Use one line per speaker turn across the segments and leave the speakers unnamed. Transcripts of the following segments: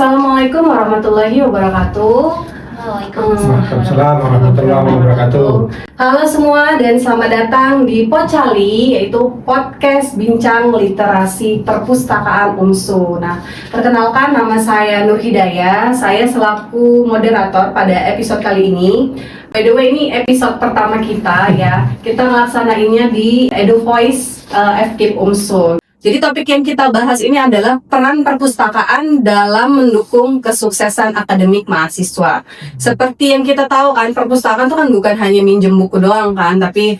Assalamualaikum warahmatullahi wabarakatuh.
Waalaikumsalam warahmatullahi wabarakatuh.
Halo semua dan selamat datang di Pocali, yaitu podcast bincang literasi perpustakaan UMSU. Nah, perkenalkan nama saya Nur Hidayah. Saya selaku moderator pada episode kali ini. By the way, ini episode pertama kita ya. Kita ngelaksanainnya di Edu Voice FKIP UMSU. Jadi topik yang kita bahas ini adalah peran perpustakaan dalam mendukung kesuksesan akademik mahasiswa. Seperti yang kita tahu kan, perpustakaan itu kan bukan hanya minjem buku doang kan, tapi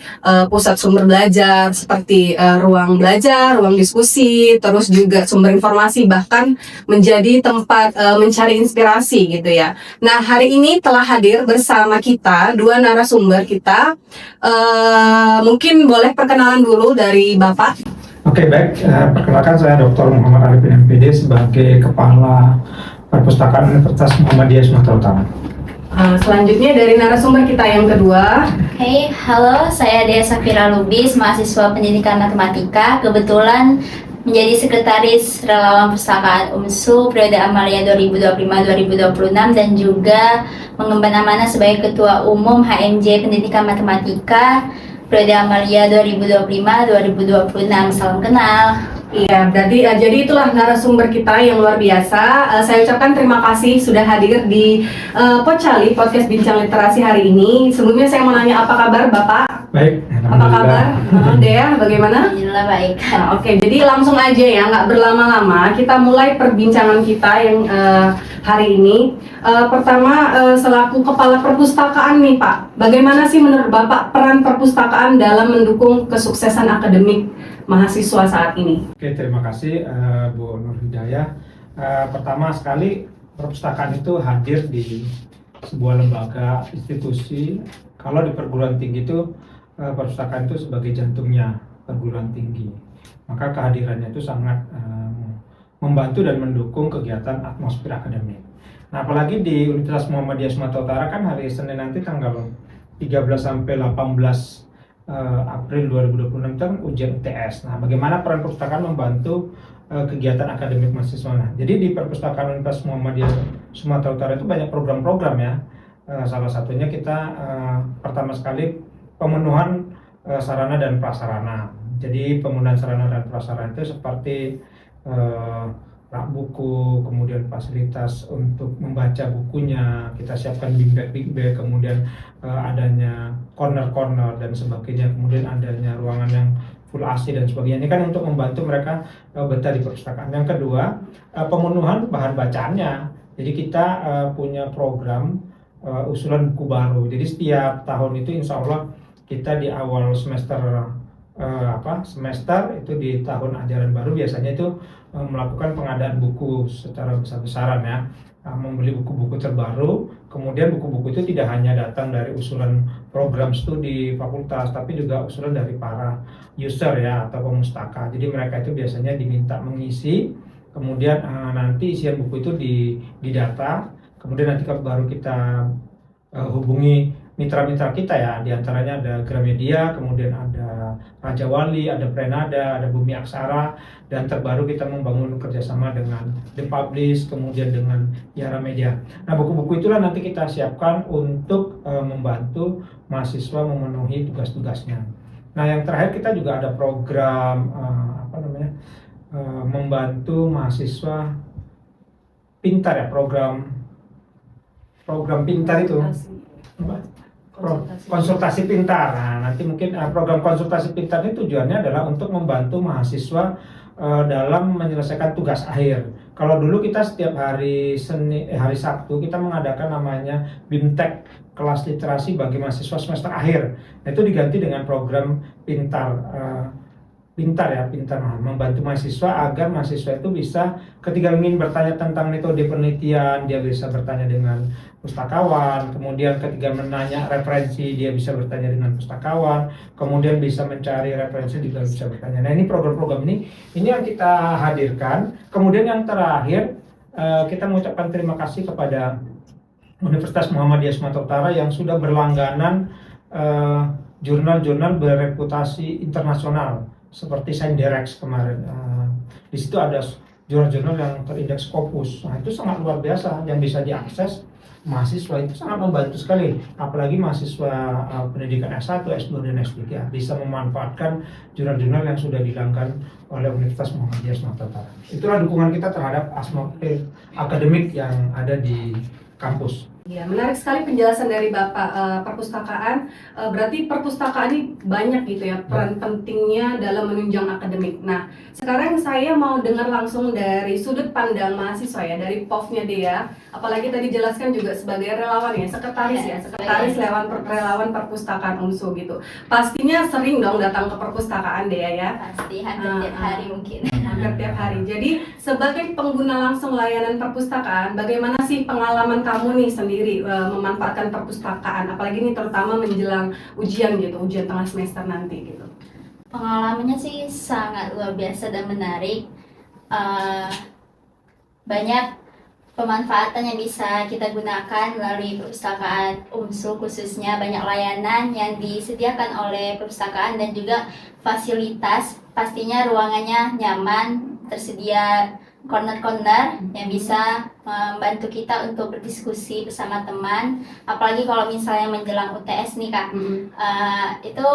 pusat sumber belajar seperti ruang belajar, ruang diskusi, terus juga sumber informasi, bahkan menjadi tempat mencari inspirasi gitu ya. Nah, hari ini telah hadir bersama kita dua narasumber kita. Mungkin boleh perkenalan dulu dari Bapak.
Oke, baik. Perkenalkan saya Dr. Muhammad Arifin MPD sebagai Kepala Perpustakaan Universitas Muhammadiyah Sumatera Utara.
Selanjutnya dari narasumber kita yang kedua.
Hey, halo, saya Dea Safira Lubis, mahasiswa pendidikan matematika. Kebetulan menjadi sekretaris relawan perpustakaan UMSU periode Amalia 2025-2026 dan juga mengemban amanah sebagai Ketua Umum HMJ Pendidikan Matematika periode Amalia 2025-2026. Salam kenal.
Iya, berarti jadi itulah narasumber kita yang luar biasa. Saya ucapkan terima kasih sudah hadir di Pocali, podcast bincang literasi hari ini. Sebelumnya saya mau nanya, apa kabar Bapak?
Baik,
Apa kabar? Dea, bagaimana?
Alhamdulillah baik.
Nah, oke, jadi langsung aja ya, nggak berlama-lama. Kita mulai perbincangan kita yang hari ini. Pertama, selaku Kepala Perpustakaan nih Pak, bagaimana sih menurut Bapak peran perpustakaan dalam mendukung kesuksesan akademik mahasiswa saat ini?
Oke, terima kasih Bu Nur Hidayah. Pertama sekali, perpustakaan itu hadir di sebuah lembaga, institusi. Kalau di perguruan tinggi itu, perpustakaan itu sebagai jantungnya perguruan tinggi. Maka kehadirannya itu sangat membantu dan mendukung kegiatan atmosfer akademik. Nah, apalagi di Universitas Muhammadiyah Sumatera Utara kan hari Senin nanti tanggal 13 sampai 18 April 2026 itu ujian UTS. Nah, bagaimana peran perpustakaan membantu kegiatan akademik mahasiswa? Nah, jadi di perpustakaan Universitas Muhammadiyah Sumatera Utara itu banyak program-program ya. Salah satunya kita pertama sekali pemenuhan sarana dan prasarana. Jadi pemenuhan sarana dan prasarana itu seperti rak buku, kemudian fasilitas untuk membaca bukunya, kita siapkan big bag, kemudian adanya corner dan sebagainya, kemudian adanya ruangan yang full AC dan sebagainya. Ini kan untuk membantu mereka betah di perpustakaan. Yang kedua, pemenuhan bahan bacaannya. Jadi kita punya program usulan buku baru. Jadi setiap tahun itu insya Allah kita di awal semester itu di tahun ajaran baru biasanya itu melakukan pengadaan buku secara besar-besaran ya, membeli buku-buku terbaru. Kemudian buku-buku itu tidak hanya datang dari usulan program studi fakultas, tapi juga usulan dari para user ya atau pemustaka. Jadi mereka itu biasanya diminta mengisi, kemudian nanti isian buku itu didata, kemudian nanti baru kita hubungi mitra-mitra kita ya, diantaranya ada Gramedia, kemudian ada Raja Wali, ada Prenada, ada Bumi Aksara, dan terbaru kita membangun kerjasama dengan The Publish, kemudian dengan Yara Media. Nah, buku-buku itulah nanti kita siapkan untuk membantu mahasiswa memenuhi tugas-tugasnya. Nah, yang terakhir kita juga ada program membantu mahasiswa pintar ya, program pintar itu. Konsultasi pintar. Nah, nanti mungkin program konsultasi pintar ini tujuannya adalah untuk membantu mahasiswa dalam menyelesaikan tugas akhir. Kalau dulu kita setiap hari Sabtu kita mengadakan namanya BIMTEK, kelas literasi bagi mahasiswa semester akhir. Nah, itu diganti dengan program pintar membantu mahasiswa agar mahasiswa itu bisa ketika ingin bertanya tentang metode penelitian dia bisa bertanya dengan pustakawan, kemudian ketika menanya referensi dia bisa bertanya dengan pustakawan, kemudian bisa mencari referensi juga bisa bertanya. Nah, ini program-program ini yang kita hadirkan. Kemudian yang terakhir kita mengucapkan terima kasih kepada Universitas Muhammadiyah Sumatera Utara yang sudah berlangganan jurnal-jurnal berreputasi internasional seperti Sainderex kemarin. Di situ ada jurnal-jurnal yang terindeks Scopus. Nah, itu sangat luar biasa yang bisa diakses mahasiswa, itu sangat membantu sekali, apalagi mahasiswa pendidikan S1, S2, dan S3 bisa memanfaatkan jurnal-jurnal yang sudah dihilangkan oleh Universitas Muhammadiyah Sumatera Utara. Itulah dukungan kita terhadap akademik yang ada di kampus.
Ya, menarik sekali penjelasan dari Bapak. Perpustakaan, berarti perpustakaan ini banyak gitu ya peran pentingnya dalam menunjang akademik. Nah, sekarang saya mau dengar langsung dari sudut pandang mahasiswa ya, dari POV-nya Dea. Apalagi tadi jelaskan juga sebagai relawan ya, sekretaris relawan perpustakaan UMSU gitu. Pastinya sering dong datang ke perpustakaan Dea ya.
Pasti hampir tiap hari mungkin.
Hampir tiap hari. Jadi sebagai pengguna langsung layanan perpustakaan, bagaimana sih pengalaman kamu nih sendiri memanfaatkan perpustakaan, apalagi ini terutama menjelang ujian gitu, ujian tengah semester nanti gitu?
Pengalamannya sih sangat luar biasa dan menarik. Banyak pemanfaatan yang bisa kita gunakan melalui perpustakaan UMSU, khususnya banyak layanan yang disediakan oleh perpustakaan dan juga fasilitas. Pastinya ruangannya nyaman, tersedia corner-corner yang bisa membantu kita untuk berdiskusi bersama teman. Apalagi kalau misalnya menjelang UTS nih Kak, itu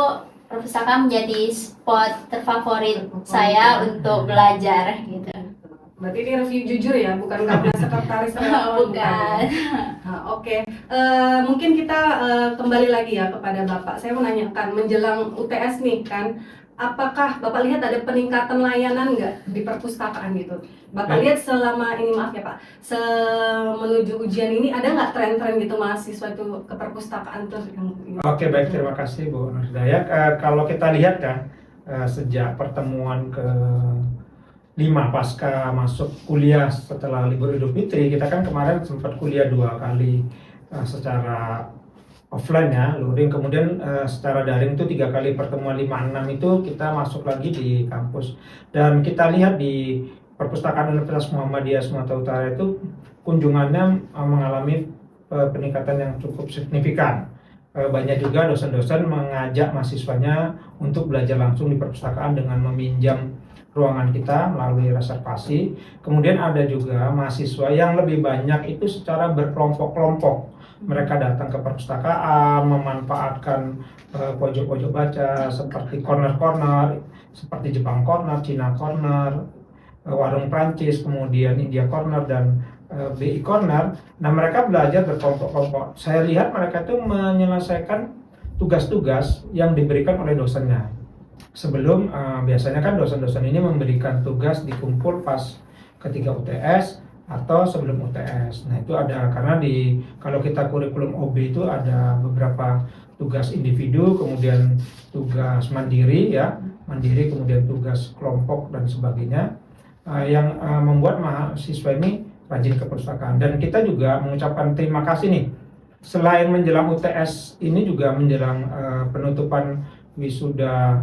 perpustakaan menjadi spot terfavorit saya untuk belajar gitu.
Berarti ini review jujur ya, bukan karena sekretaris relawan.
Bukan.
Oke. Mungkin kita kembali lagi ya kepada Bapak. Saya mau nanyakan, menjelang UTS nih kan, apakah Bapak lihat ada peningkatan layanan nggak di perpustakaan gitu? Bapak lihat selama ini, maaf ya Pak, menuju ujian ini ada nggak tren-tren gitu mahasiswa itu ke perpustakaan tuh?
Oke, baik, terima kasih Bu Nur Hidayah. Kalau kita lihat kan, sejak pertemuan ke-5 pasca masuk kuliah setelah libur Idul Fitri, kita kan kemarin sempat kuliah 2 kali secara offline ya, luring, kemudian secara daring itu 3 kali pertemuan 5-6 itu kita masuk lagi di kampus. Dan kita lihat di perpustakaan Universitas Muhammadiyah Sumatera Utara itu kunjungannya mengalami peningkatan yang cukup signifikan. Banyak juga dosen-dosen mengajak mahasiswanya untuk belajar langsung di perpustakaan dengan meminjam ruangan kita melalui reservasi. Kemudian ada juga mahasiswa yang lebih banyak itu secara berkelompok-kelompok. Mereka datang ke perpustakaan, memanfaatkan pojok-pojok baca seperti corner-corner, seperti Jepang Corner, Cina Corner, warung Prancis, kemudian India Corner, dan BI Corner. Nah, mereka belajar berkelompok-kelompok. Saya lihat mereka itu menyelesaikan tugas-tugas yang diberikan oleh dosennya. Sebelum, biasanya kan dosen-dosen ini memberikan tugas dikumpul pas ketika UTS atau sebelum UTS. Nah, itu ada, karena kalau kita kurikulum OB itu ada beberapa tugas individu, kemudian tugas mandiri ya, kemudian tugas kelompok dan sebagainya, yang membuat mahasiswa ini rajin ke perpustakaan. Dan kita juga mengucapkan terima kasih nih, selain menjelang UTS ini juga menjelang penutupan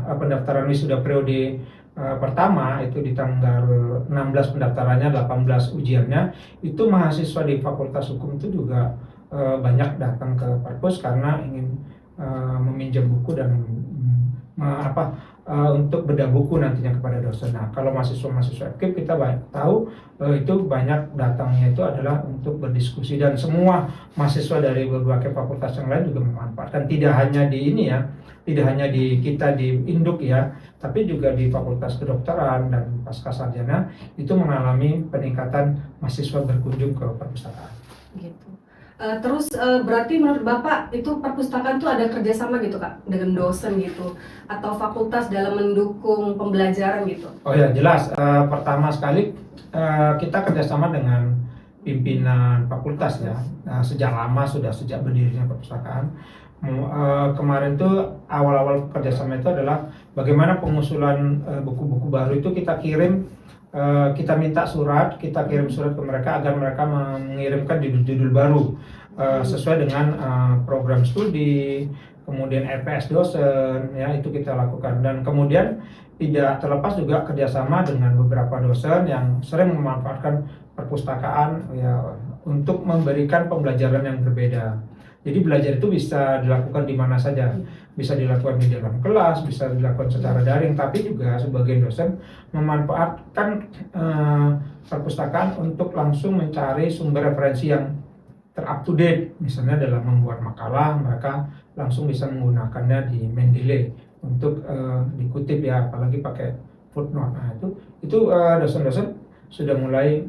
pendaftaran wisuda periode pertama, itu di tanggal 16 pendaftarannya, 18 ujiannya, itu mahasiswa di Fakultas Hukum itu juga banyak datang ke perpus karena ingin meminjam buku dan untuk bedah buku nantinya kepada dosen. Nah, kalau mahasiswa-mahasiswa aktif kita tahu itu banyak datangnya itu adalah untuk berdiskusi, dan semua mahasiswa dari berbagai fakultas yang lain juga memanfaatkan. Tidak hanya di ini ya, tidak hanya di kita di Induk ya, tapi juga di Fakultas Kedokteran dan Pascasarjana itu mengalami peningkatan mahasiswa berkunjung ke perpustakaan.
Gitu. Terus berarti menurut Bapak itu perpustakaan tuh ada kerjasama gitu Kak dengan dosen gitu atau fakultas dalam mendukung pembelajaran gitu?
Oh ya, jelas. Pertama sekali kita kerjasama dengan pimpinan fakultas ya. Sejak lama, sejak berdirinya perpustakaan. Kemarin tuh awal-awal kerjasama itu adalah bagaimana pengusulan buku-buku baru itu kita kirim. Kita minta kita kirim surat ke mereka agar mereka mengirimkan judul-judul baru sesuai dengan program studi, kemudian EPS dosen, ya itu kita lakukan. Dan kemudian tidak terlepas juga kerjasama dengan beberapa dosen yang sering memanfaatkan perpustakaan ya untuk memberikan pembelajaran yang berbeda. Jadi belajar itu bisa dilakukan di mana saja, bisa dilakukan di dalam kelas, bisa dilakukan secara daring, tapi juga sebagian dosen memanfaatkan perpustakaan untuk langsung mencari sumber referensi yang ter-up to date. Misalnya dalam membuat makalah, mereka langsung bisa menggunakannya di Mendeley untuk dikutip ya, apalagi pakai footnote. Nah, itu dosen-dosen sudah mulai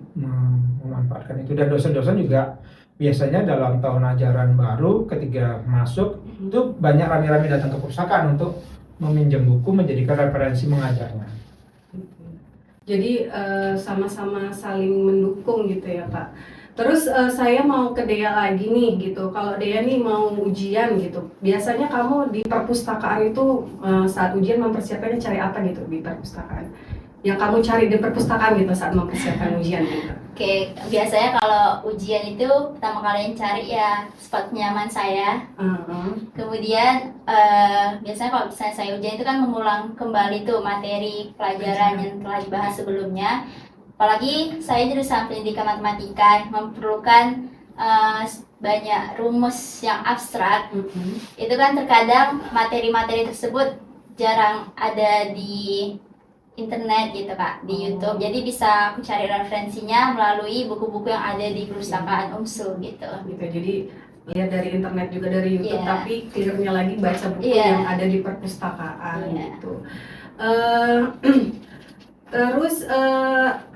memanfaatkan itu, dan dosen-dosen juga biasanya dalam tahun ajaran baru ketika masuk itu banyak rame-rame datang ke perpustakaan untuk meminjam buku, menjadikan referensi mengajarnya.
Jadi sama-sama saling mendukung gitu ya Pak. Terus saya mau ke Dea lagi nih gitu. Kalau Dea nih mau ujian gitu, biasanya kamu di perpustakaan itu saat ujian mempersiapkannya cari apa gitu di perpustakaan? Yang kamu cari di perpustakaan gitu saat mempersiapkan ujian gitu?
Oke, biasanya kalau ujian itu pertama kali yang cari ya spot nyaman saya. Kemudian biasanya kalau misalnya saya ujian itu kan mengulang kembali tuh materi pelajaran yang telah dibahas sebelumnya. Apalagi saya jurusan pendidikan matematika memerlukan banyak rumus yang abstrak. Itu kan terkadang materi-materi tersebut jarang ada di internet gitu Kak, di YouTube. Jadi bisa aku cari referensinya melalui buku-buku yang ada di perpustakaan UMSU gitu.
Jadi lihat dari internet juga dari YouTube,
Iya.
tapi clearnya lagi baca buku
Iya.
yang ada di perpustakaan
Iya.
gitu. Terus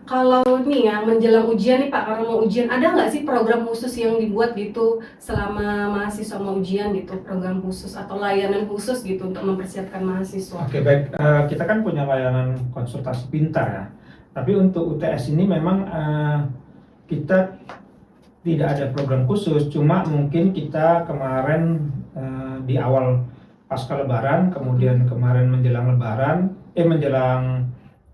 kalau nih ya menjelang ujian nih Pak, karena mau ujian, ada nggak sih program khusus yang dibuat gitu selama mahasiswa mau ujian gitu, program khusus atau layanan khusus gitu untuk mempersiapkan mahasiswa?
Oke, baik. Kita kan punya layanan konsultasi pintar ya. Tapi untuk UTS ini memang kita tidak ada program khusus. Cuma mungkin kita kemarin di awal pasca Lebaran, kemudian kemarin menjelang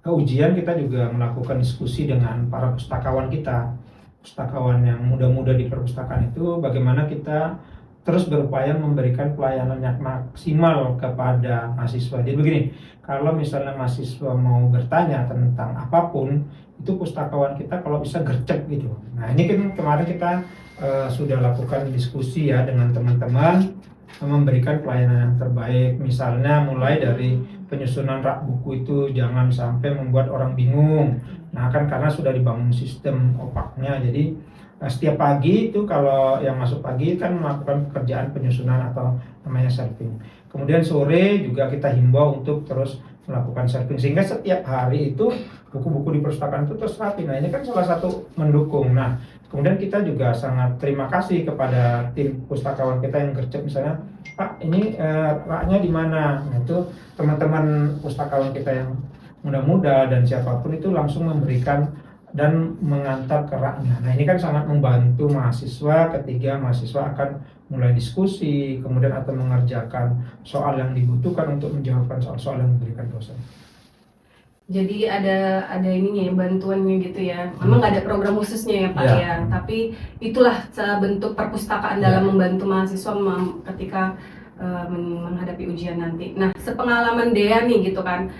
ujian, kita juga melakukan diskusi dengan para pustakawan kita, pustakawan yang muda-muda di perpustakaan itu, bagaimana kita terus berupaya memberikan pelayanan yang maksimal kepada mahasiswa. Jadi begini, kalau misalnya mahasiswa mau bertanya tentang apapun, itu pustakawan kita kalau bisa gercep gitu. Nah ini kan kemarin kita sudah lakukan diskusi ya dengan teman-teman, memberikan pelayanan yang terbaik. Misalnya mulai dari penyusunan rak buku itu jangan sampai membuat orang bingung. Nah kan karena sudah dibangun sistem opaknya, jadi setiap pagi itu kalau yang masuk pagi kan melakukan pekerjaan penyusunan atau namanya shelving. Kemudian sore juga kita himbau untuk terus melakukan shelving, sehingga setiap hari itu buku-buku di perpustakaan itu terus rapi. Nah ini kan salah satu mendukung. Nah kemudian kita juga sangat terima kasih kepada tim pustakawan kita yang gercep, misalnya Pak ini raknya di mana. Nah itu teman-teman pustakawan kita yang muda-muda dan siapapun itu langsung memberikan dan mengantar ke raknya. Nah ini kan sangat membantu mahasiswa ketika mahasiswa akan mulai diskusi, kemudian atau mengerjakan soal yang dibutuhkan untuk menjawabkan soal-soal yang diberikan dosen.
Jadi ada ininya ya, bantuannya gitu ya. Memang nggak ada program khususnya ya Pak
Ya.
ya. Tapi itulah bentuk perpustakaan dalam membantu mahasiswa ketika menghadapi ujian nanti. Nah, sepengalaman Dea nih gitu kan,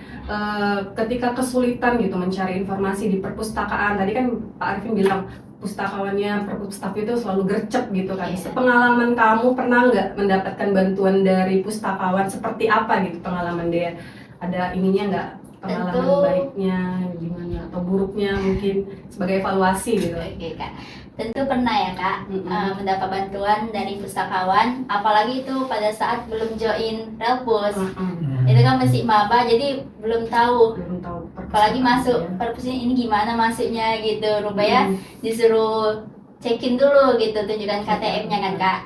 ketika kesulitan gitu mencari informasi di perpustakaan. Tadi kan Pak Arifin bilang pustakawannya, perpustakaan itu selalu gercep gitu kan. Sepengalaman kamu pernah nggak mendapatkan bantuan dari pustakawan? Seperti apa gitu pengalaman Dea? Ada ininya nggak? Pengalaman
Tentu.
baiknya gimana atau buruknya mungkin sebagai evaluasi gitu.
Oke Kak, tentu pernah ya Kak mendapat bantuan dari pustakawan, apalagi itu pada saat belum join Relpus. Itu kan masih maba, jadi belum tahu.
Belum tahu
Apalagi masuk
ya.
perpus ini gimana masuknya gitu, rupanya disuruh cekin dulu gitu, tunjukkan KTM-nya kan Kak.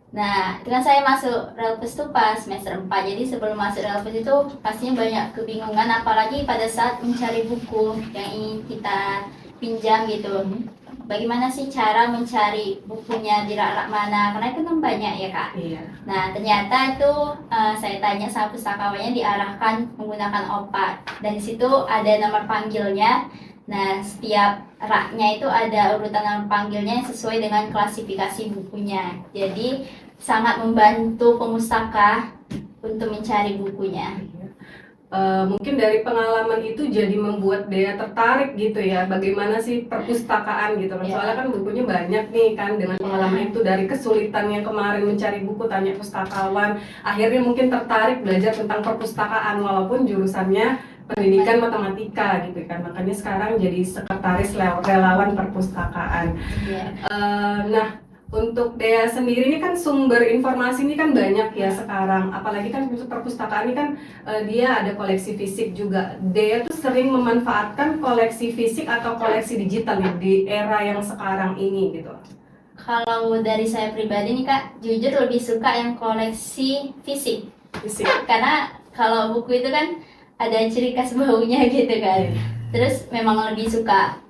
Nah, itu kan saya masuk Relpus tuh pas semester 4. Jadi sebelum masuk Relpus itu pastinya banyak kebingungan, apalagi pada saat mencari buku yang ingin kita pinjam gitu. Bagaimana sih cara mencari bukunya di rak-rak mana? Karena itu kan banyak ya Kak.
Iya.
Nah, ternyata itu saya tanya sama pustakawannya, diarahkan menggunakan opak. Dan di situ ada nomor panggilnya. Nah, setiap raknya itu ada urutan nomor panggilnya yang sesuai dengan klasifikasi bukunya. Jadi, sangat membantu pemustaka untuk mencari bukunya.
mungkin dari pengalaman itu jadi membuat Dea tertarik gitu ya, bagaimana sih perpustakaan gitu kan.
Iya.
Soalnya kan bukunya banyak nih kan, dengan pengalaman itu dari kesulitan yang kemarin mencari buku, tanya pustakawan, akhirnya mungkin tertarik belajar tentang perpustakaan walaupun jurusannya pendidikan matematika gitu kan. Makanya sekarang jadi sekretaris relawan perpustakaan.
Iya.
Nah, untuk Dea sendiri ini kan sumber informasi ini kan banyak ya sekarang, apalagi kan untuk perpustakaan ini kan dia ada koleksi fisik juga. Dea tuh sering memanfaatkan koleksi fisik atau koleksi digital nih di era yang sekarang ini gitu.
Kalau dari saya pribadi nih Kak, jujur lebih suka yang koleksi fisik.
Fisik.
Karena kalau buku itu kan ada ciri khas baunya gitu kan. Terus memang lebih suka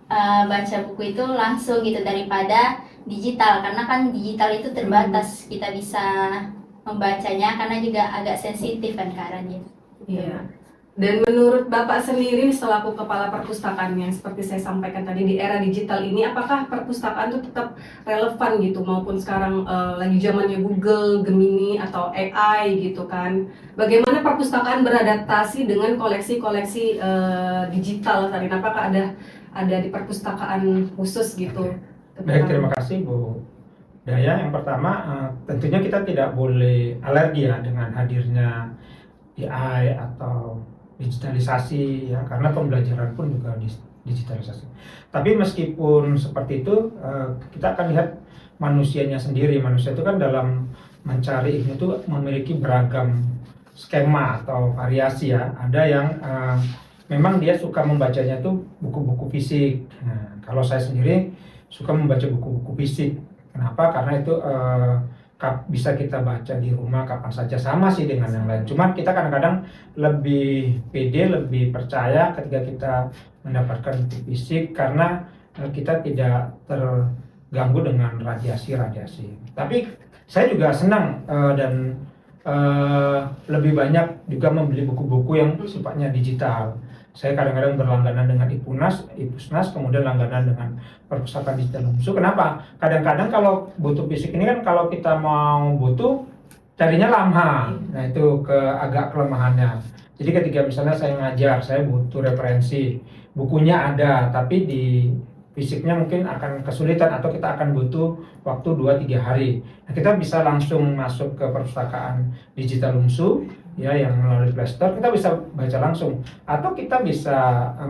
baca buku itu langsung gitu daripada digital, karena kan digital itu terbatas, kita bisa membacanya karena juga agak sensitif kan caranya.
Iya. Dan menurut Bapak sendiri selaku kepala perpustakaan yang seperti saya sampaikan tadi, di era digital ini apakah perpustakaan itu tetap relevan gitu, maupun sekarang lagi zamannya Google, Gemini atau AI gitu kan. Bagaimana perpustakaan beradaptasi dengan koleksi-koleksi digital saat ini? Apakah ada di perpustakaan khusus gitu?
Baik, terima kasih Bu Daya. Yang pertama, tentunya kita tidak boleh alergi ya dengan hadirnya AI atau digitalisasi ya, karena pembelajaran pun juga digitalisasi. Tapi meskipun seperti itu, kita akan lihat manusianya sendiri. Manusia itu kan dalam mencari ilmu itu memiliki beragam skema atau variasi ya. Ada yang memang dia suka membacanya itu buku-buku fisik. Nah, kalau saya sendiri suka membaca buku-buku fisik. Kenapa? Karena itu bisa kita baca di rumah kapan saja, sama sih dengan yang lain. Cuma kita kadang-kadang lebih pede, lebih percaya ketika kita mendapatkan buku fisik karena kita tidak terganggu dengan radiasi-radiasi. Tapi saya juga senang dan lebih banyak juga membeli buku-buku yang sifatnya digital. Saya kadang-kadang berlangganan dengan Ipusnas, kemudian langganan dengan perpustakaan digital UMSU. Kenapa? Kadang-kadang kalau butuh fisik ini kan kalau kita mau butuh carinya lama. Nah itu agak kelemahannya. Jadi ketika misalnya saya ngajar, saya butuh referensi, bukunya ada, tapi di fisiknya mungkin akan kesulitan atau kita akan butuh waktu 2-3 hari. Nah, kita bisa langsung masuk ke perpustakaan digital UMSU ya, yang melalui Play Store kita bisa baca langsung, atau kita bisa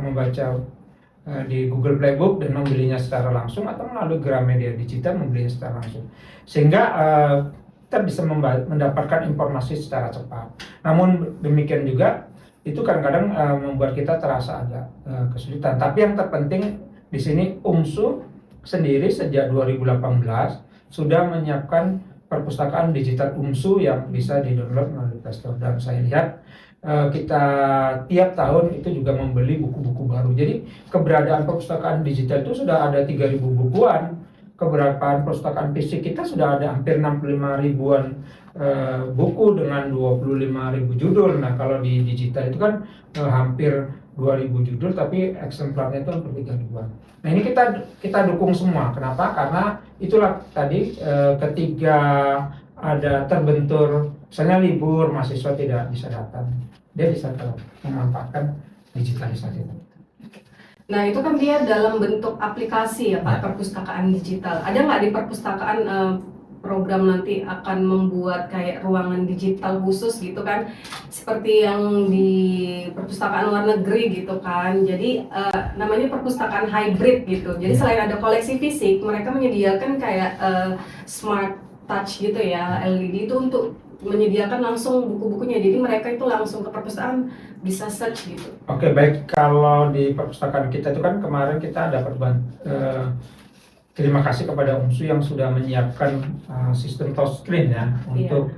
membaca di Google Playbook dan membelinya secara langsung, atau melalui Gramedia Digital membelinya secara langsung, sehingga kita bisa mendapatkan informasi secara cepat. Namun demikian juga itu kadang-kadang membuat kita terasa agak kesulitan. Tapi yang terpenting di sini UMSU sendiri sejak 2018 sudah menyiapkan perpustakaan digital UMSU yang bisa di-download melalui Play Store, dan saya lihat kita tiap tahun itu juga membeli buku-buku baru. Jadi keberadaan perpustakaan digital itu sudah ada 3.000 bukuan. Keberadaan perpustakaan fisik kita sudah ada hampir 65 ribuan buku dengan 25.000 judul. Nah kalau di digital itu kan hampir 2.000 judul, tapi eksemplarnya itu hampir 3 ribuan. Nah ini kita dukung semua. Kenapa? Karena itulah tadi ketika ada terbentur, misalnya libur, mahasiswa tidak bisa datang, dia bisa memanfaatkan digitalisasi.
Nah itu kan dia dalam bentuk aplikasi ya Pak, perpustakaan digital. Ada nggak di perpustakaan program nanti akan membuat kayak ruangan digital khusus gitu kan, seperti yang di perpustakaan luar negeri gitu kan. Jadi namanya perpustakaan hybrid gitu. Jadi selain ada koleksi fisik, mereka menyediakan kayak smart touch gitu ya, LED itu untuk menyediakan langsung buku-bukunya. Jadi mereka itu langsung ke perpustakaan bisa search gitu. Oke, baik. Kalau di perpustakaan kita itu kan kemarin kita dapat terima kasih kepada UMSU yang sudah menyiapkan sistem touchscreen ya untuk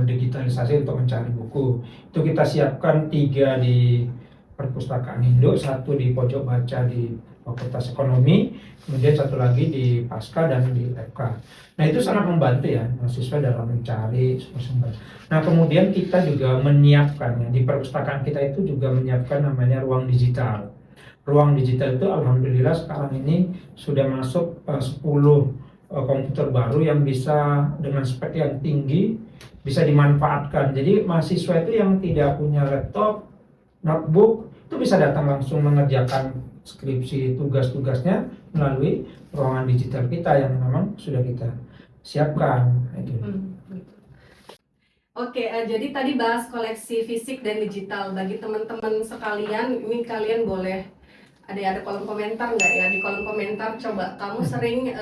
digitalisasi untuk mencari buku. Itu kita siapkan 3 di perpustakaan Indo, 1 di pojok baca di Fakultas Ekonomi, kemudian 1 lagi di Pasca dan di FK. Nah itu sangat membantu ya mahasiswa dalam mencari sumber-sumber. Nah kemudian kita juga menyiapkan ya, di perpustakaan kita itu juga menyiapkan namanya ruang digital. Ruang digital itu alhamdulillah sekarang ini sudah masuk 10 komputer baru yang bisa dengan spek yang tinggi bisa dimanfaatkan. Jadi mahasiswa itu yang tidak punya laptop
notebook, itu bisa datang langsung mengerjakan skripsi tugas-tugasnya melalui ruangan digital kita yang memang sudah kita siapkan. Itu.
Gitu. Oke, jadi tadi bahas koleksi fisik dan digital. Bagi teman-teman sekalian, ini kalian boleh ada kolom komentar nggak ya? Di kolom komentar coba kamu sering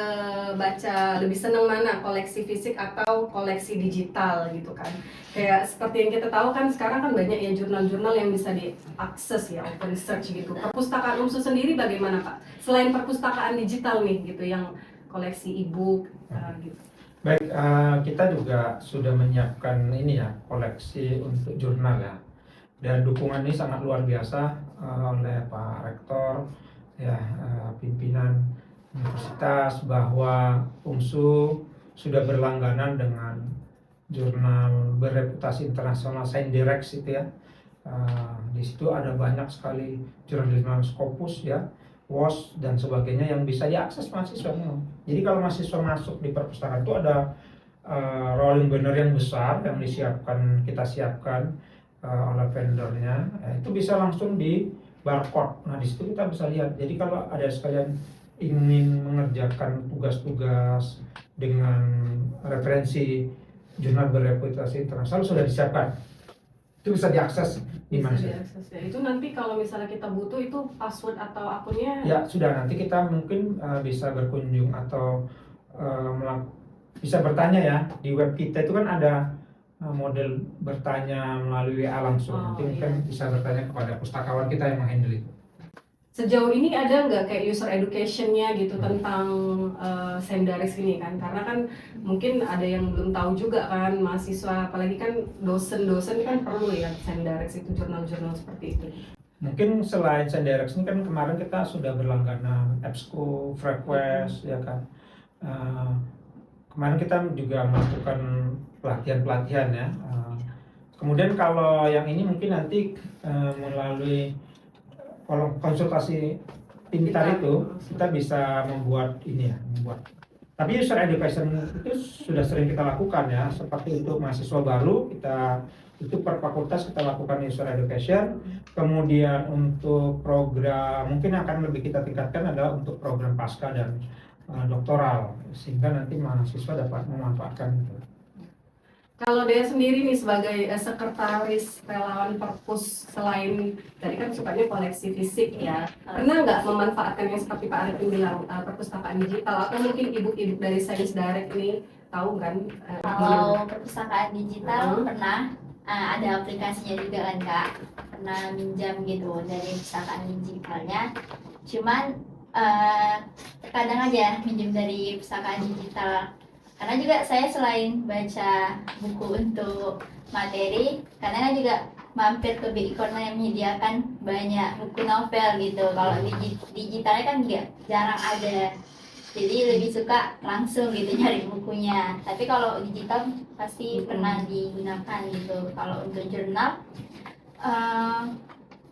baca, lebih seneng mana, koleksi fisik atau koleksi digital gitu kan? Kayak seperti yang kita tahu kan sekarang kan banyak ya jurnal-jurnal yang bisa diakses ya, open search gitu. Perpustakaan UMSU sendiri bagaimana Pak? Selain perpustakaan digital nih gitu, yang koleksi e-book gitu.
Baik, kita juga sudah menyiapkan ini ya, koleksi untuk jurnal ya. Dan dukungan ini sangat luar biasa oleh Pak Rektor, ya, pimpinan universitas, bahwa UMSU sudah berlangganan dengan jurnal berreputasi internasional Saints itu ya. Di situ ada banyak sekali jurnal-jurnal Scopus ya, WOS dan sebagainya yang bisa diakses mahasiswa. Jadi kalau mahasiswa masuk di perpustakaan itu ada rolling banner yang besar yang kita siapkan oleh vendornya, itu bisa langsung di barcode. Nah di situ kita bisa lihat. Jadi kalau ada sekalian ingin mengerjakan tugas-tugas dengan referensi jurnal berreputasi internasional sudah disiapkan. Itu bisa diakses di mana saja.
Ya. Itu nanti kalau misalnya kita butuh itu password atau akunnya?
Ya sudah, nanti kita mungkin bisa berkunjung atau bisa bertanya ya di web kita itu kan ada model bertanya melalui WA langsung. Nanti mungkin bisa bertanya kepada pustakawan kita yang menghandle itu.
Sejauh ini ada nggak kayak user education-nya gitu tentang Saints ini kan? Karena kan mungkin ada yang belum tahu juga kan mahasiswa, apalagi kan dosen-dosen kan perlu ya Saints itu, jurnal-jurnal seperti itu.
Mungkin selain Saints ini kan kemarin kita sudah berlangganan EBSCO, Frequest ya kan. Kemarin kita juga melakukan pelatihan-pelatihan ya. Kemudian kalau yang ini mungkin nanti melalui konsultasi pintar itu kita bisa membuat ini ya, tapi user education itu sudah sering kita lakukan ya, seperti untuk mahasiswa baru kita itu per fakultas kita lakukan user education. Kemudian untuk program mungkin akan lebih kita tingkatkan adalah untuk program pasca dan doktoral, sehingga nanti mahasiswa dapat memanfaatkan itu.
Kalau Dea sendiri nih sebagai sekretaris relawan perpus, selain tadi kan sukanya koleksi fisik ya, pernah nggak memanfaatkan yang seperti Pak Arifin bilang perpustakaan digital atau mungkin e-book dari Saints Direct ini, tahu kan?
Kalau perpustakaan digital pernah, ada aplikasinya juga kan Kak, pernah minjam gitu dari perpustakaan digitalnya. Cuman terkadang aja minjem dari perpustakaan digital. Karena juga saya selain baca buku untuk materi, kadang juga mampir ke BI Corner yang menyediakan banyak buku novel gitu. Kalau digitalnya kan juga jarang ada, jadi lebih suka langsung gitu nyari bukunya. Tapi kalau digital pasti pernah digunakan gitu. Kalau untuk jurnal,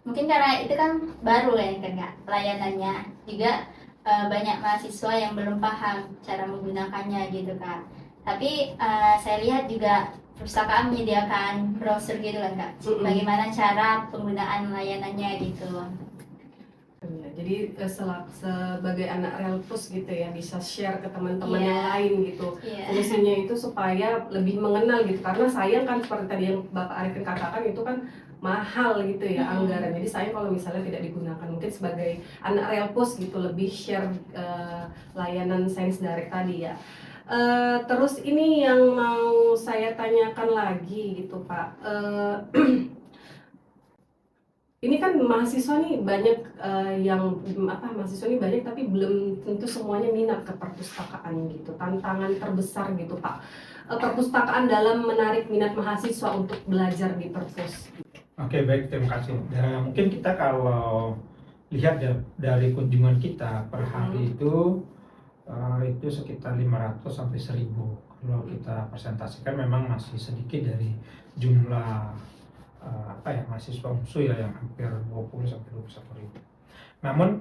mungkin karena itu kan baru kan Kak layanannya, juga banyak mahasiswa yang belum paham cara menggunakannya gitu Kak. Tapi saya lihat juga perpustakaan menyediakan browser gitu kan Kak, bagaimana cara penggunaan layanannya gitu.
Jadi sebagai anak Relpus gitu ya, bisa share ke teman-teman yang lain gitu. Fungsinya itu supaya lebih mengenal gitu, karena sayang kan seperti tadi yang Bapak Arifin katakan itu kan mahal gitu ya anggaran. Jadi saya kalau misalnya tidak digunakan, mungkin sebagai anak Relpus gitu lebih share layanan Saints Direct tadi ya. Terus ini yang mau saya tanyakan lagi gitu Pak. Ini kan mahasiswa nih banyak mahasiswa nih banyak tapi belum tentu semuanya minat ke perpustakaan gitu. Tantangan terbesar gitu Pak, perpustakaan dalam menarik minat mahasiswa untuk belajar di perpus.
Oke, baik, terima kasih. Dan mungkin kita kalau lihat dari kunjungan kita per hari itu sekitar 500 sampai 1000. Kalau kita presentasikan memang masih sedikit dari jumlah mahasiswa UMSU ya, yang hampir 20 sampai 21 ribu. Namun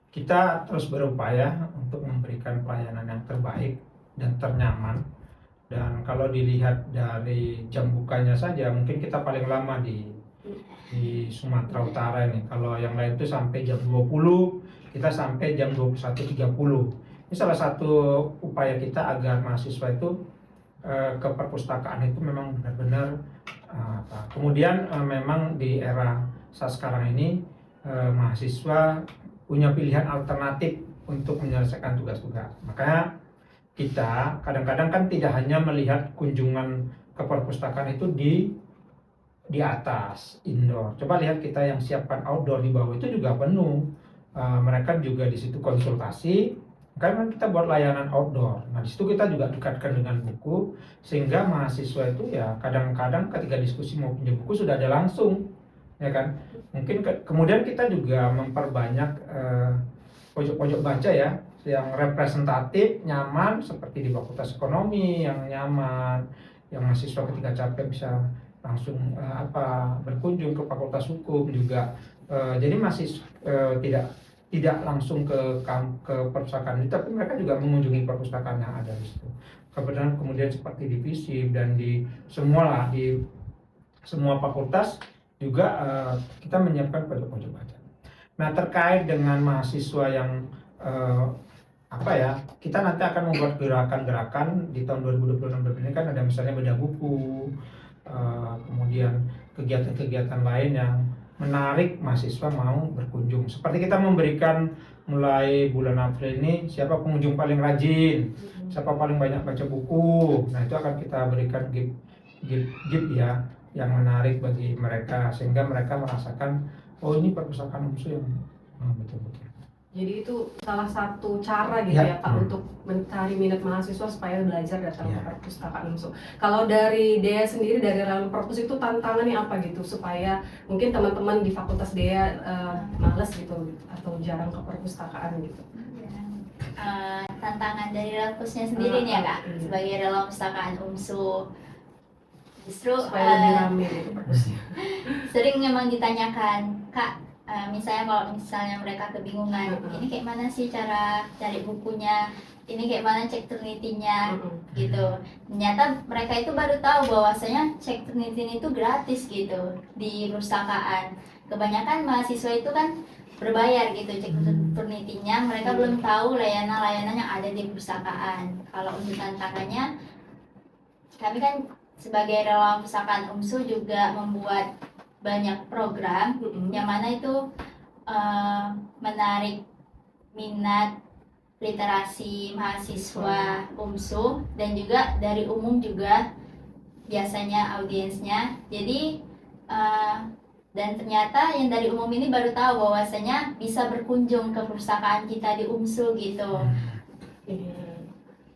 kita terus berupaya untuk memberikan pelayanan yang terbaik dan ternyaman. Dan kalau dilihat dari jam bukanya saja, mungkin kita paling lama di di Sumatera Utara ini. Kalau yang lain itu sampai jam 20, kita sampai jam 21.30. Ini salah satu upaya kita agar mahasiswa itu ke perpustakaan itu memang benar-benar kemudian memang di era saat sekarang ini mahasiswa punya pilihan alternatif untuk menyelesaikan tugas-tugas. Makanya kita kadang-kadang kan tidak hanya melihat kunjungan ke perpustakaan itu di atas indoor. Coba lihat kita yang siapkan outdoor di bawah itu juga penuh. Mereka juga di situ konsultasi. Karena kita buat layanan outdoor. Nah, di situ kita juga dekatkan dengan buku sehingga mahasiswa itu ya kadang-kadang ketika diskusi mau pinjam buku sudah ada langsung, ya kan? Mungkin kemudian kita juga memperbanyak pojok-pojok baca ya yang representatif, nyaman seperti di Fakultas Ekonomi yang nyaman, yang mahasiswa ketika capek bisa langsung berkunjung ke Fakultas Hukum juga. Jadi masih tidak langsung ke perpustakaan itu, tapi mereka juga mengunjungi perpustakaan yang ada di situ. Kemudian seperti di FISIP dan di semua fakultas juga kita menyiapkan pojok-pojok baca. Nah, terkait dengan mahasiswa yang kita nanti akan membuat gerakan-gerakan di tahun 2026 ini kan ada misalnya bedah buku, kemudian kegiatan-kegiatan lain yang menarik mahasiswa mau berkunjung. Seperti kita memberikan mulai bulan April ini siapa pengunjung paling rajin, siapa paling banyak baca buku. Nah, itu akan kita berikan gift ya yang menarik bagi mereka sehingga mereka merasakan oh ini perpustakaan UMSU yang betul-betul.
Jadi itu salah satu cara gitu ya Pak untuk mencari minat mahasiswa supaya belajar datang ke perpustakaan UMSU. Kalau dari Dea sendiri dari Relawan Perpus itu tantangannya apa gitu supaya mungkin teman-teman di fakultas Dea males gitu atau jarang ke perpustakaan gitu?
Tantangan dari Perpusnya sendiri nih ya Kak, sebagai Relawan Perpustakaan UMSU justru
supaya lebih ramai gitu perpusnya.
Sering memang ditanyakan Kak, misalnya kalau misalnya mereka kebingungan, ini kayak mana sih cara cari bukunya, ini kayak mana cek Ternitinya, gitu. Ternyata mereka itu baru tahu bahwasanya cek Ternitinya itu gratis gitu di perpustakaan. Kebanyakan mahasiswa itu kan berbayar gitu cek Ternitinya, mereka belum tahu layanan-layanan yang ada di perpustakaan. Kalau untuk tantangannya, kami kan sebagai relawan perpustakaan UMSU juga membuat banyak program yang mana itu menarik minat literasi mahasiswa UMSU dan juga dari umum juga biasanya audiensnya. Jadi dan ternyata yang dari umum ini baru tahu bahwasanya bisa berkunjung ke perpustakaan kita di UMSU gitu.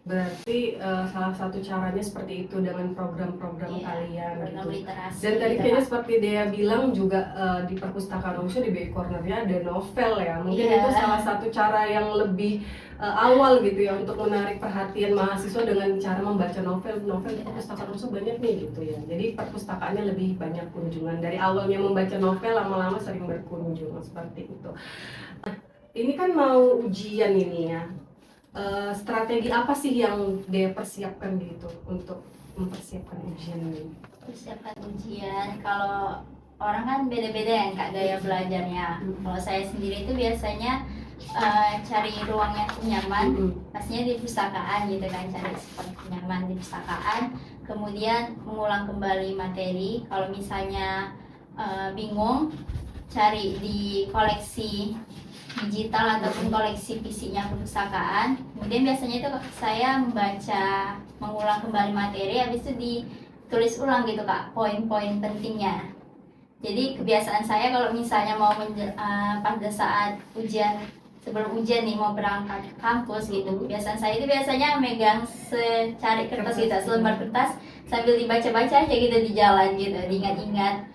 Berarti salah satu caranya seperti itu dengan program-program kalian
program
gitu.
literasi.
Dan tadi kayaknya seperti Dea bilang juga di perpustakaan UMSU di BI Corner-nya ada novel ya. Mungkin itu salah satu cara yang lebih awal gitu ya untuk menarik perhatian mahasiswa dengan cara membaca novel. Novel di perpustakaan UMSU banyak nih gitu ya. Jadi perpustakaannya lebih banyak kunjungan. Dari awalnya membaca novel lama-lama sering berkunjung seperti itu. Ini kan mau ujian ini ya. Strategi apa sih yang dia persiapkan gitu untuk mempersiapkan ujian ini?
Persiapan ujian, kalau orang kan beda-beda ya Kak gaya belajarnya. Kalau saya sendiri itu biasanya cari ruang yang nyaman, pastinya di perpustakaan gitu kan, cari spot nyaman di perpustakaan. Kemudian mengulang kembali materi. Kalau misalnya bingung, cari di koleksi digital ataupun koleksi fisiknya perpustakaan. Kemudian biasanya itu saya mengulang kembali materi, habis itu ditulis ulang gitu Kak, poin-poin pentingnya. Jadi kebiasaan saya kalau misalnya mau pada saat ujian, sebelum ujian nih mau berangkat ke kampus gitu, kebiasaan saya itu biasanya megang secari kertas gitu, selembar kertas sambil dibaca-baca aja gitu di jalan gitu, diingat-ingat.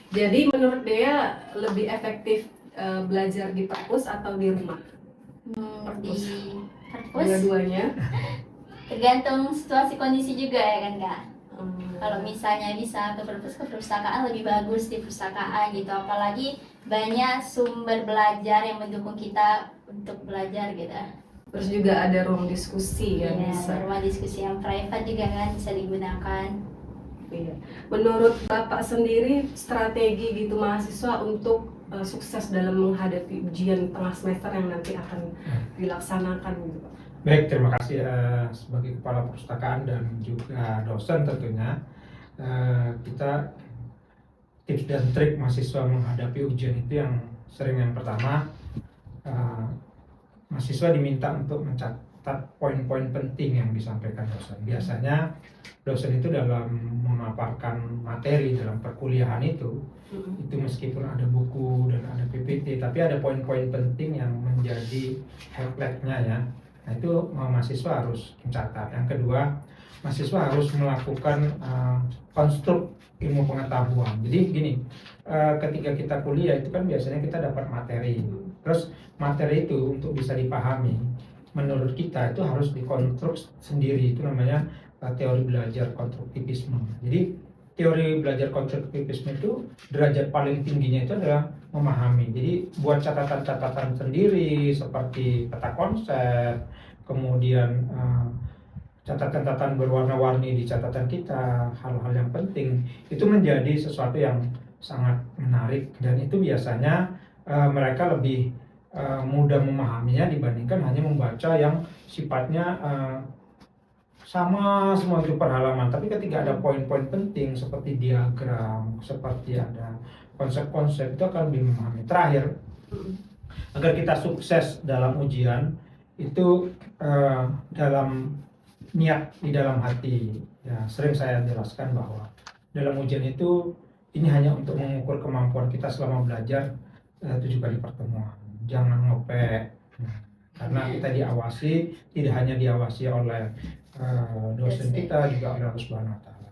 Jadi menurut Dea lebih efektif belajar di perpus atau di rumah?
Di perpus
dua-duanya
tergantung situasi kondisi juga ya kan Kak. Kalau misalnya bisa ke perpustakaan lebih bagus di perpustakaan gitu, apalagi banyak sumber belajar yang mendukung kita untuk belajar gitu.
Terus juga ada ruang diskusi ya, bisa
ruang diskusi yang private juga kan bisa digunakan.
Iya. Menurut Bapak sendiri strategi gitu mahasiswa untuk sukses dalam menghadapi ujian tengah semester yang nanti akan dilaksanakan gitu Pak?
Baik, terima kasih sebagai Kepala Perpustakaan dan juga dosen tentunya. Kita tips dan trik mahasiswa menghadapi ujian itu yang pertama, mahasiswa diminta untuk mencatat poin-poin penting yang disampaikan dosen. Biasanya dosen itu dalam memaparkan materi dalam perkuliahan itu meskipun ada buku dan ada PPT, tapi ada poin-poin penting yang menjadi highlight-nya ya. Nah itu mahasiswa harus mencatat. Yang kedua, mahasiswa harus melakukan konstruk ilmu pengetahuan. Jadi gini, ketika kita kuliah itu kan biasanya kita dapat materi. Terus materi itu untuk bisa dipahami, menurut kita itu harus dikonstruk sendiri. Itu namanya teori belajar konstruktivisme. Jadi teori belajar konstruktivisme itu derajat paling tingginya itu adalah memahami. Jadi buat catatan-catatan sendiri seperti peta konsep, kemudian catatan-catatan berwarna-warni di catatan kita, hal-hal yang penting itu menjadi sesuatu yang sangat menarik, dan itu biasanya mereka lebih mudah memahaminya dibandingkan hanya membaca yang sifatnya sama semua itu per halaman. Tapi ketika ada poin-poin penting seperti diagram, seperti ada konsep-konsep, itu akan lebih memahami. Terakhir, agar kita sukses dalam ujian itu dalam niat di dalam hati. Ya, sering saya jelaskan bahwa dalam ujian itu ini hanya untuk mengukur kemampuan kita selama belajar 7 kali pertemuan. Jangan ngopek. Karena kita diawasi, tidak hanya diawasi oleh dosen kita, juga oleh Allah Subhanahu wa Ta'ala.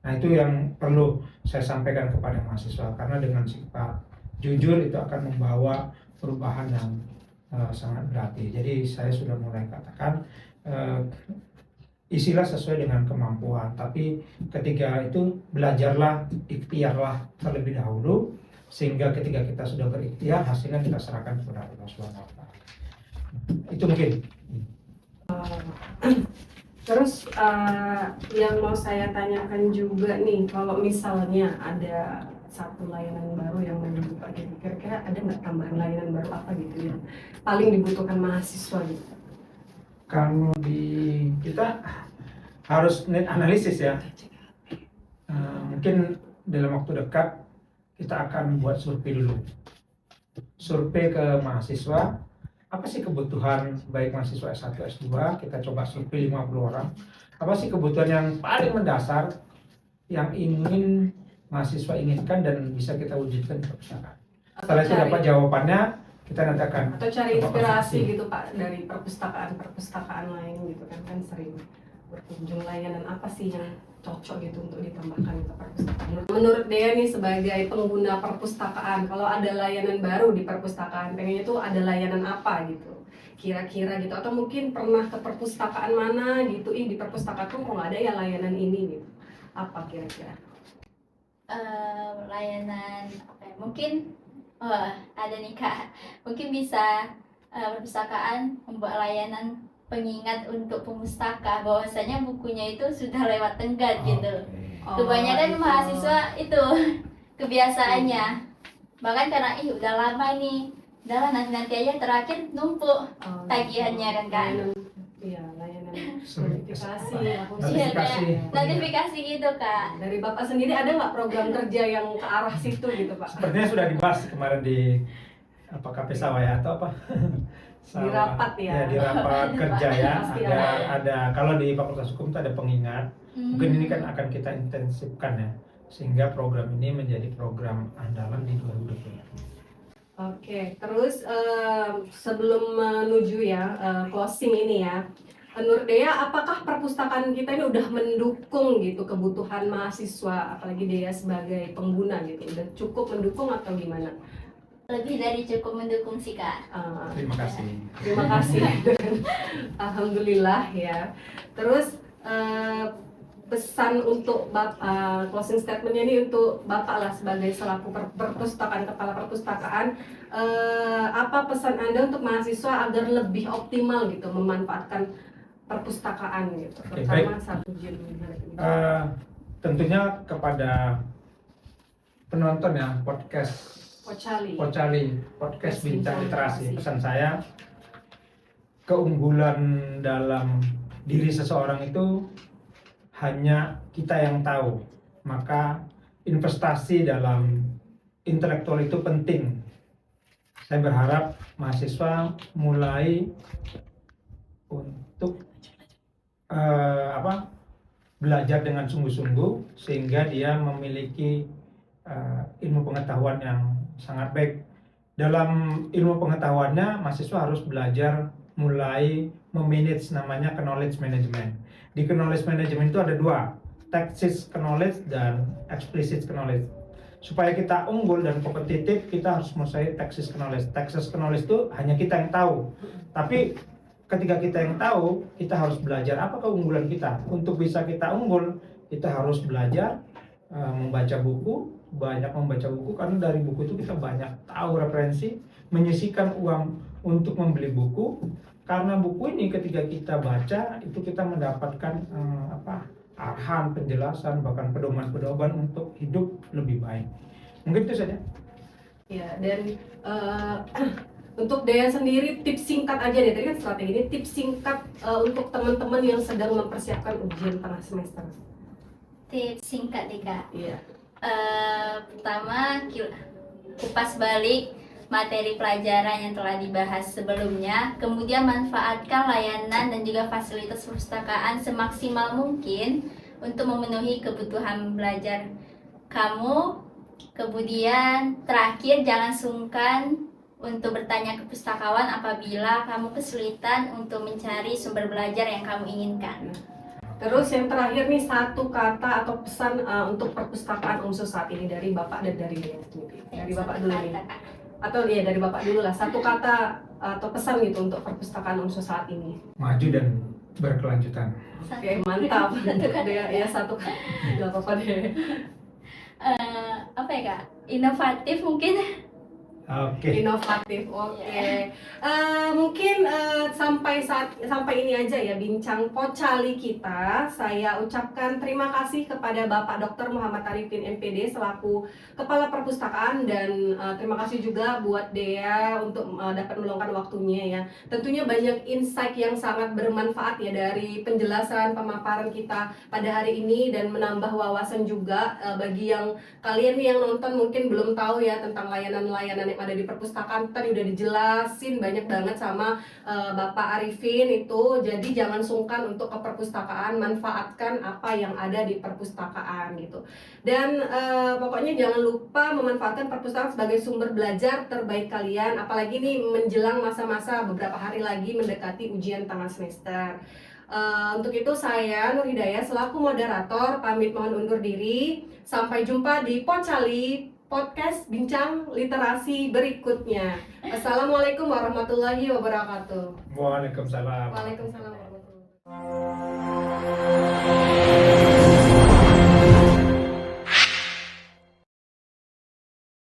Nah, itu yang perlu saya sampaikan kepada mahasiswa, karena dengan sifat jujur itu akan membawa perubahan yang sangat berarti. Jadi saya sudah mulai katakan isilah sesuai dengan kemampuan, tapi ketika itu belajarlah, ikhtiarlah terlebih dahulu, sehingga ketika kita sudah berikhtiar, hasilnya kita serahkan kepada Allah Subhanahu wa Ta'ala. Itu mungkin.
Terus yang mau saya tanyakan juga nih, kalau misalnya ada satu layanan baru yang mau dibuka, kira-kira ada nggak tambahan layanan baru apa gitu yang paling dibutuhkan mahasiswa gitu?
Kalau di kita harus need analisis ya. Mungkin dalam waktu dekat kita akan buat survei dulu. Survei ke mahasiswa, apa sih kebutuhan baik mahasiswa S1, S2, kita coba survei 50 orang. Apa sih kebutuhan yang paling mendasar yang ingin mahasiswa inginkan dan bisa kita wujudkan di perpustakaan. Setelah itu dapat jawabannya, kita nanti akan
atau cari inspirasi gitu Pak dari perpustakaan lain gitu kan sering berkunjung, layanan apa sih yang cocok gitu untuk ditambahkan ke perpustakaan. Menurut Dea nih sebagai pengguna perpustakaan, kalau ada layanan baru di perpustakaan, pengennya tuh ada layanan apa gitu kira-kira gitu, atau mungkin pernah ke perpustakaan mana gitu, di perpustakaan tuh kok nggak ada ya layanan ini gitu, apa kira-kira?
Layanan apa ya? Mungkin ada nih Kak, mungkin bisa perpustakaan membuat layanan pengingat untuk pemustaka, bahwasanya bukunya itu sudah lewat tenggat gitu. Kebanyakan mahasiswa itu kebiasaannya, bahkan karena udah lama nih, udahlah nanti aja terakhir numpuk tagihannya kan.
Iya, layanan notifikasi.
Notifikasi gitu Kak.
Dari Bapak sendiri ada nggak program kerja yang ke arah situ gitu Pak?
Sepertinya sudah dibahas kemarin di KP Sawah atau apa?
Di rapat ya.
Di rapat kerja ya.
Pasti
ada kalau di Fakultas Hukum itu ada pengingat. Mungkin ini kan akan kita intensifkan ya, sehingga program ini menjadi program andalan di 2020.
Oke, terus sebelum menuju ya closing ini ya, menurut Dea, apakah perpustakaan kita ini udah mendukung gitu kebutuhan mahasiswa, apalagi Dea sebagai pengguna gitu, udah cukup mendukung atau gimana?
Lebih dari cukup mendukung sih Kak.
Terima kasih.
Terima kasih. Alhamdulillah ya. Terus pesan untuk closing statementnya ini untuk Bapak lah sebagai selaku perpustakaan, kepala perpustakaan, apa pesan Anda untuk mahasiswa agar lebih optimal gitu memanfaatkan perpustakaan gitu, terutama saat ujian.
tentunya kepada penonton ya podcast
Pocali.
podcast Bincang Literasi. Pesan saya, keunggulan dalam diri seseorang itu hanya kita yang tahu. Maka investasi dalam intelektual itu penting. Saya berharap mahasiswa mulai untuk belajar dengan sungguh-sungguh sehingga dia memiliki ilmu pengetahuan yang sangat baik. Dalam ilmu pengetahuannya, mahasiswa harus belajar mulai memanage, namanya knowledge management. Di knowledge management itu ada dua, tacit knowledge dan explicit knowledge. Supaya kita unggul dan kompetitif, kita harus menguasai tacit knowledge. Tacit knowledge itu hanya kita yang tahu. Tapi ketika kita yang tahu, kita harus belajar apa keunggulan kita. Untuk bisa kita unggul, kita harus belajar membaca buku, banyak membaca buku, karena dari buku itu kita banyak tahu referensi, menyisihkan uang untuk membeli buku. Karena buku ini ketika kita baca, itu kita mendapatkan arahan, penjelasan, bahkan pedoman-pedoman untuk hidup lebih baik. Mungkin itu saja.
Ya, dan untuk Dea sendiri tips singkat aja deh, tadi kan strategi ini tips singkat untuk teman-teman yang sedang mempersiapkan ujian tengah semester.
Tips singkat nih Kak.
Iya.
Pertama, kupas balik materi pelajaran yang telah dibahas sebelumnya, kemudian manfaatkan layanan dan juga fasilitas perpustakaan semaksimal mungkin untuk memenuhi kebutuhan belajar kamu. Kemudian terakhir, jangan sungkan untuk bertanya ke pustakawan apabila kamu kesulitan untuk mencari sumber belajar yang kamu inginkan.
Terus yang terakhir nih, satu kata atau pesan untuk perpustakaan UNSU saat ini dari Bapak dan dari Dea sendiri. Dari Bapak dulu nih. Atau ya dari Bapak dulu lah, satu kata atau pesan gitu untuk perpustakaan UNSU saat ini.
Maju dan berkelanjutan.
Oke, mantap. Ya satu kata, nggak apa-apa deh.
Apa ya Kak? Inovatif mungkin.
Oke.
Inovatif, oke. Mungkin sampai ini aja ya bincang Pocali kita. Saya ucapkan terima kasih kepada Bapak Dr. Muhammad Arifin MPD selaku Kepala Perpustakaan, dan terima kasih juga buat Dea untuk dapat meluangkan waktunya ya. Tentunya banyak insight yang sangat bermanfaat ya dari penjelasan pemaparan kita pada hari ini, dan menambah wawasan juga bagi yang kalian nih yang nonton mungkin belum tahu ya tentang layanan-layanan yang ada di perpustakaan. Tadi udah dijelasin banyak banget sama Bapak Arifin itu. Jadi jangan sungkan untuk ke perpustakaan, manfaatkan apa yang ada di perpustakaan gitu. Dan pokoknya jangan lupa memanfaatkan perpustakaan sebagai sumber belajar terbaik kalian, apalagi nih menjelang masa-masa beberapa hari lagi mendekati ujian tengah semester. Untuk itu saya Nur Hidayah selaku moderator pamit mohon undur diri. Sampai jumpa di Pocali podcast Bincang Literasi berikutnya. Assalamualaikum warahmatullahi wabarakatuh.
Waalaikumsalam.
Waalaikumsalam.